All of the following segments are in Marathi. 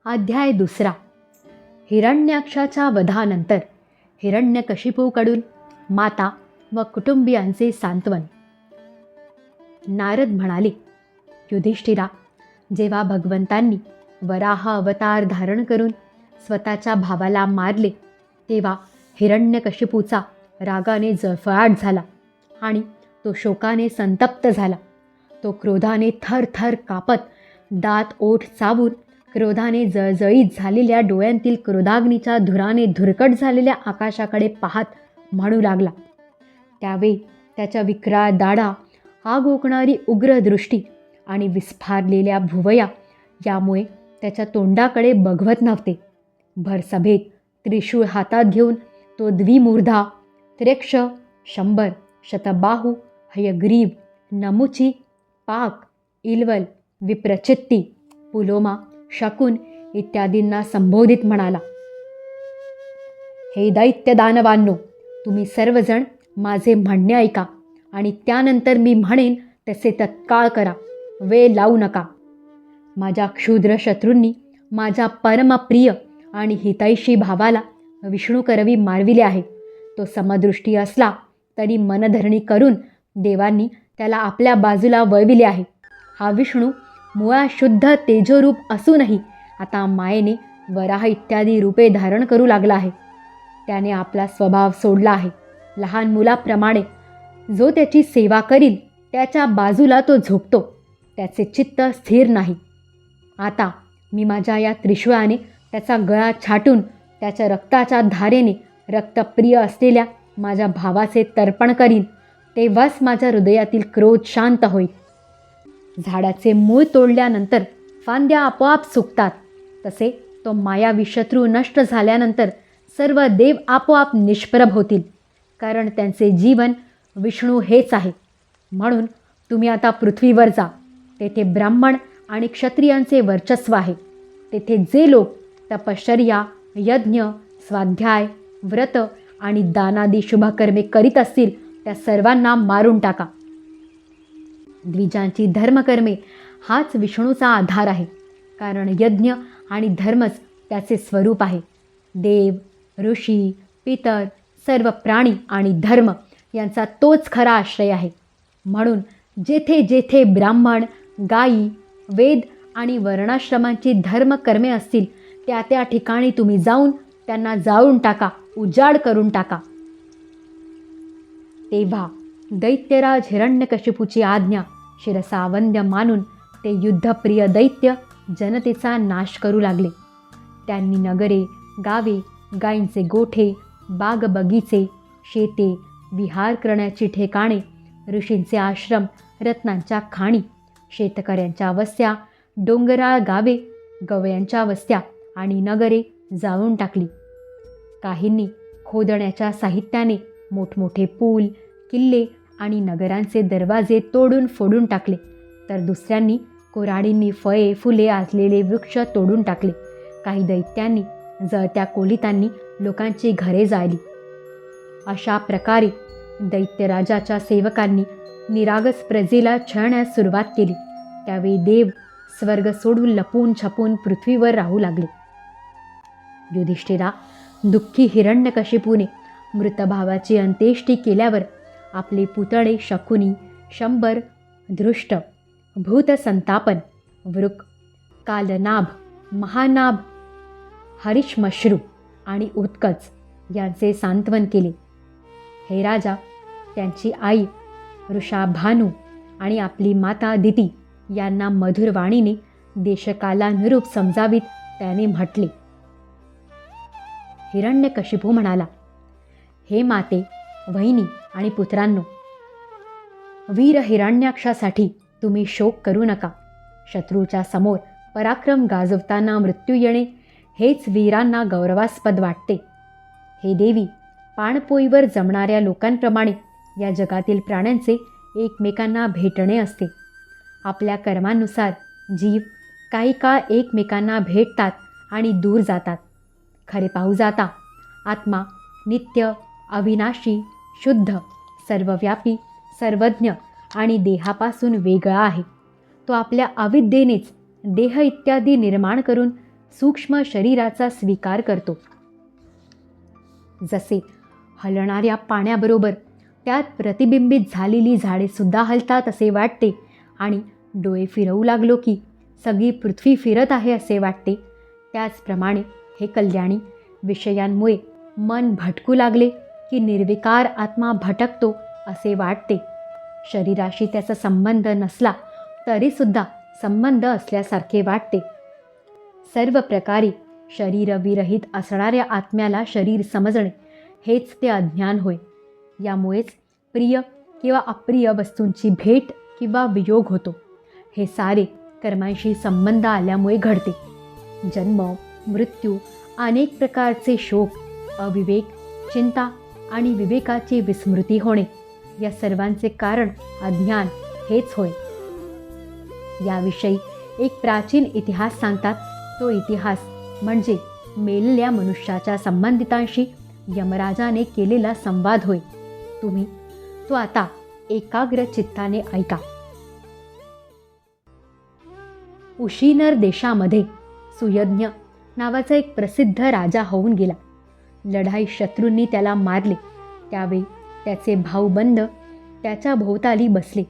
अध्याय 2. हिरण्याक्षाच्या वधानंतर हिरण्यकशिपूकडून माता व कुटुंबियांचे सांत्वन. नारद म्हणाले, युधिष्ठिरा, जेव्हा भगवंतांनी वराह अवतार धारण करून स्वतःच्या भावाला मारले तेव्हा हिरण्यकशिपूचा रागाने जळफळाट झाला आणि तो शोकाने संतप्त झाला. तो क्रोधाने थरथर कापत, दात ओठ चावून, क्रोधाने जळजळीत झालेल्या डोळ्यांतील क्रोधाग्नीच्या धुराने धुरकट झालेल्या आकाशाकडे पाहत म्हणू लागला. त्यावेळी त्याच्या विक्राळ दाढा, आग ओकणारी उग्र दृष्टी आणि विस्फारलेल्या भुवया यामुळे त्याच्या तोंडाकडे बघवत नव्हते. भरसभेत त्रिशूळ हातात घेऊन तो द्विमूर्धा, त्र्यक्ष, शंभर, शतबाहू, हयग्रीव, नमुची, पाक, इल्वल, विप्रचित्ती, पुलोमा, शकुन इत्यादींना संबोधित म्हणाला. हे दैत्य दानवांनो, तुम्ही सर्वजण माझे म्हणणे ऐका आणि त्यानंतर मी म्हणेन तसे तत्काळ करा. वेळ लावू नका. माझ्या क्षुद्र शत्रूंनी माझ्या परमप्रिय आणि हितैषी भावाला विष्णुकरवी मारविले आहे. तो समदृष्टी असला तरी मनधरणी करून देवांनी त्याला आपल्या बाजूला वळविले आहे. हा विष्णू मुळा शुद्ध तेजोरूप असूनही आता मायेने वराह इत्यादी रूपे धारण करू लागला आहे. त्याने आपला स्वभाव सोडला आहे. लहान मुलाप्रमाणे जो त्याची सेवा करील त्याच्या बाजूला तो झोपतो. त्याचे चित्त स्थिर नाही. आता मी माझ्या या त्रिशूळाने त्याचा गळा छाटून त्याच्या रक्ताच्या धारेने रक्तप्रिय असलेल्या माझ्या भावाचे तर्पण करीन. तेव्हाच माझ्या हृदयातील क्रोध शांत होईल. झाडाचे मूळ तोडल्यानंतर फांद्या आपोआप सुकतात, तसे तो मायावी शत्रू नष्ट झाल्यानंतर सर्व देव आपोआप निष्प्रभ होतील, कारण त्यांचे जीवन विष्णू हेच आहे. म्हणून तुम्ही आता पृथ्वीवर जा. तेथे ब्राह्मण आणि क्षत्रियांचे वर्चस्व आहे. तेथे जे लोक तपश्चर्या, यज्ञ, स्वाध्याय, व्रत आणि दानादी शुभकर्मे करीत असतील त्या सर्वांना मारून टाका. द्विजांची धर्मकर्मे हाच विष्णूचा आधार आहे, कारण यज्ञ आणि धर्मच त्याचे स्वरूप आहे. देव, ऋषी, पितर, सर्व प्राणी आणि धर्म यांचा तोच खरा आश्रय आहे. म्हणून जेथे जेथे ब्राह्मण, गायी, वेद आणि वर्णाश्रमांची धर्मकर्मे असतील त्या त्या ठिकाणी तुम्ही जाऊन त्यांना जाळून टाका, उजाड करून टाका. तेव्हा दैत्यराज हिरण्यकशिपूची आज्ञा शिरसावंद्य मानून ते युद्धप्रिय दैत्य जनतेचा नाश करू लागले. त्यांनी नगरे, गावे, गायींचे गोठे, बाग बगीचे, शेते, विहार करण्याची ठिकाणे, ऋषींचे आश्रम, रत्नांच्या खाणी, शेतकऱ्यांच्या वस्त्या, डोंगराळ गावे, गवयांच्या वस्त्या आणि नगरे जाळून टाकली. काहींनी खोदण्याच्या साहित्याने मोठमोठे पूल, किल्ले आणि नगरांचे दरवाजे तोडून फोडून टाकले, तर दुसऱ्यांनी कुऱ्हाडींनी फळे फुले असलेले वृक्ष तोडून टाकले. काही दैत्यांनी जळत्या कोलितांनी लोकांची घरे जाळली. अशा प्रकारे दैत्यराजाच्या सेवकांनी निरागस प्रजेला छळण्यास सुरुवात केली. त्यावेळी देव स्वर्ग सोडून लपून छपून पृथ्वीवर राहू लागले. युधिष्ठिरा, दुःखी हिरण्यकशिपूने मृतभावाची अंत्येष्टी केल्यावर आपले पुतळे शकुनी, शंबर, धृष्ट, भूतसंतापन, वृक, कालनाभ, महानाभ, हरिश्मश्रू आणि उत्कच यांचे सांत्वन केले. हे राजा, त्यांची आई वृषाभानू आणि आपली माता दिती यांना मधुर वाणीने देशकालानुरूप समजावीत त्याने म्हटले. हिरण्यकशिपू म्हणाला, हे माते, वहिनी आणि पुत्रांनो, वीर हिरण्याक्षासाठी तुम्ही शोक करू नका. शत्रूच्या समोर पराक्रम गाजवताना मृत्यू येणे हेच वीरांना गौरवास्पद वाटते. हे देवी, पाणपोईवर जमणाऱ्या लोकांप्रमाणे या जगातील प्राण्यांचे एकमेकांना भेटणे असते. आपल्या कर्मानुसार जीव काही काळ एकमेकांना भेटतात आणि दूर जातात. खरे पाहू जाता आत्मा नित्य, अविनाशी, शुद्ध, सर्वव्यापी, सर्वज्ञ आणि देहापासून वेगळा आहे. तो आपल्या अविद्येनेच देह इत्यादी निर्माण करून सूक्ष्म शरीराचा स्वीकार करतो. जसे हलणाऱ्या पाण्याबरोबर त्यात प्रतिबिंबित झालेली झाडेसुद्धा हलतात असे वाटते आणि डोळे फिरवू लागलो की सगळी पृथ्वी फिरत आहे असे वाटते, त्याचप्रमाणे हे कल्याणी विषयांमुळे मन भटकू लागले की निर्विकार आत्मा भटकतो असे वाटते. शरीराशी त्याचा संबंध नसला तरीसुद्धा संबंध असल्यासारखे वाटते. सर्व प्रकारे शरीरविरहित असणाऱ्या आत्म्याला शरीर समजणे हेच ते अज्ञान होय. यामुळेच प्रिय किंवा अप्रिय वस्तूंची भेट किंवा वियोग होतो. हे सारे कर्मांशी संबंध आल्यामुळे घडते. जन्म, मृत्यू, अनेक प्रकारचे शोक, अविवेक, चिंता आणि विवेकाची विस्मृती होणे या सर्वांचे कारण अज्ञान हेच होय. याविषयी एक प्राचीन इतिहास सांगतात. तो इतिहास म्हणजे मेलेल्या मनुष्याच्या संबंधितांशी यमराजाने केलेला संवाद होय. तुम्ही तो आता एकाग्र चित्ताने ऐका. उशीनर देशामध्ये सुयज्ञ नावाचा एक प्रसिद्ध राजा होऊन गेला. लढाई शत्रूंनी त्याला मारले. त्यावेळी त्याचे भाऊबंद त्याच्या भोवताली बसले.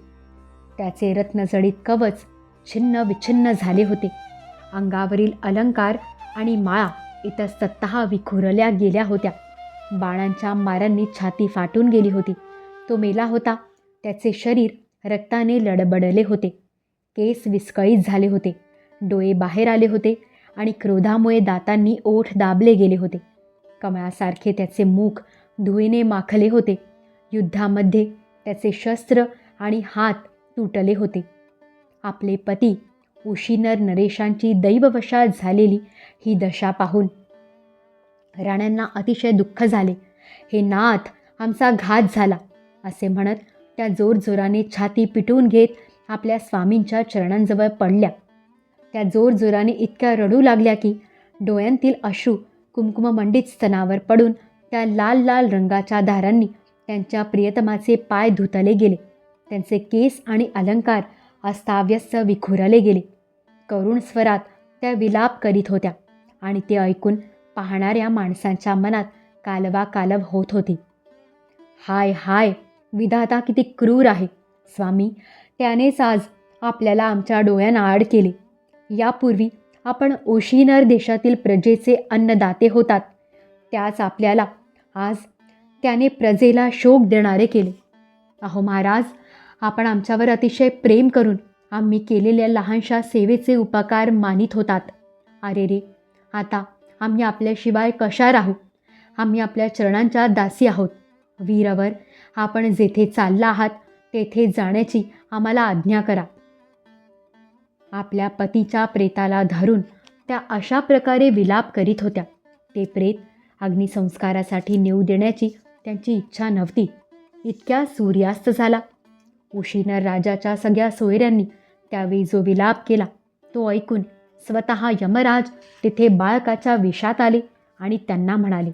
त्याचे रत्नजडित कवच छिन्न विछिन्न झाले होते. अंगावरील अलंकार आणि माळा इतस्ततः विखुरल्या गेल्या होत्या. बाणांच्या मारांनी छाती फाटून गेली होती. तो मेला होता. त्याचे शरीर रक्ताने लडबडले होते. केस विस्कळीत झाले होते. डोळे बाहेर आले होते आणि क्रोधामुळे दातांनी ओठ दाबले गेले होते. कमळासारखे त्याचे मुख धुळीने माखले होते. युद्धामध्ये त्याचे शस्त्र आणि हात तुटले होते. आपले पती उशीनर नरेशांची दैववशात झालेली ही दशा पाहून राण्यांना अतिशय दुःख झाले. हे नाथ, आमचा घात झाला असे म्हणत त्या जोरजोराने छाती पिटून घेत आपल्या स्वामींच्या चरणांजवळ पडल्या. त्या जोरजोराने इतक्या रडू लागल्या की डोळ्यांतील अश्रू कुमकुममंडित स्तनावर पडून त्या लाल लाल रंगाच्या धारांनी त्यांच्या प्रियतमाचे पाय धुतले गेले. त्यांचे केस आणि अलंकार अस्ताव्यस्त विखुरले गेले. करुण स्वरात त्या विलाप करीत होत्या आणि ते ऐकून पाहणाऱ्या माणसांच्या मनात कालवा कालव होत होती. हाय हाय, विधाता किती क्रूर आहे. स्वामी, त्यानेच आज आपल्याला आमच्या डोळ्यांना आड केले. यापूर्वी आपण उशीनर देशातील प्रजेचे अन्नदाते होतात. त्याच आपल्याला आज त्याने प्रजेला शोक देणारे केले. अहो महाराज, आपण आमच्यावर अतिशय प्रेम करून आम्ही केलेल्या लहानशा सेवेचे उपकार मानित होतात. अरे रे, आता आम्ही आपल्याशिवाय कशा राहू? आम्ही आपल्या चरणांच्या दासी आहोत. वीरवर, आपण जेथे चालला आहात तेथे जाण्याची आम्हाला आज्ञा करा. आपल्या पतीच्या प्रेताला धरून त्या अशा प्रकारे विलाप करीत होत्या. ते प्रेत अग्निसंस्कारासाठी नेऊ देण्याची त्यांची इच्छा नव्हती. इतक्या सूर्यास्त झाला. उशीनर राजाच्या सगळ्या सोयऱ्यांनी त्यावेळी जो विलाप केला तो ऐकून स्वतः यमराज तिथे बाळकाच्या विषात आले आणि त्यांना म्हणाले,